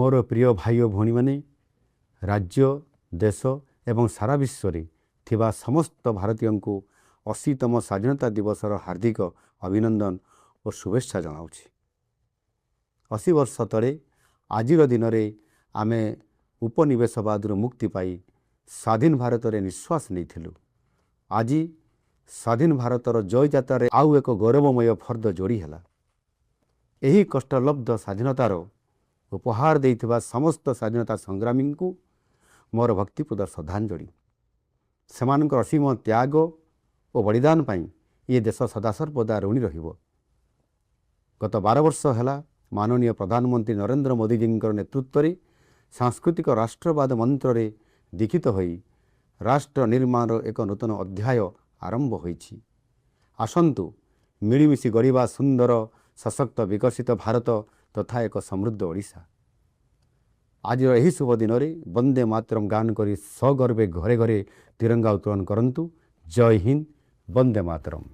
मोर प्रिय भाई और भौणी माने राज्य देश एवं सारा विश्व रे थिबा समस्त भारतीय को 80तम स्वाधीनता दिवस हार्दिक अभिनंदन और शुभेच्छा जनाऊँगी। 80 वर्ष तले आज दिन में आम उपनिवेशवाद मुक्ति पाई स्वाधीन भारत में निश्वास नहीं। आज स्वाधीन भारतर जय यात्रा आउ एक गौरवमय फर्द जोड़ी है। यही कष्टलब्ध स्वाधीनतार उपहार देइथिबा समस्त स्वाधीनता संग्रामी को मोर भक्तिपूर्ण श्रद्धांजलि। सेमानकर असीम त्याग और बलिदान पाई ये देश सदासर्वदा ऋणी रहिबो। गत 12 वर्ष है माननीय प्रधानमंत्री नरेंद्र मोदी जी नेतृत्व में सांस्कृतिक राष्ट्रवाद मंत्र रे दीक्षित होई राष्ट्र निर्माण एक नूतन अध्याय आरंभ होईछि। आसंतु मिलीमिशि गढ़िबा सुंदर सशक्त विकसित भारत तथा एक समृद्ध ओडिशा। आज यही शुभ दिन में वंदे मातरम गान करी सगर्वे घरे घरे तिरंगा उत्तोलन करंतु। जय हिंद, वंदे मातरम।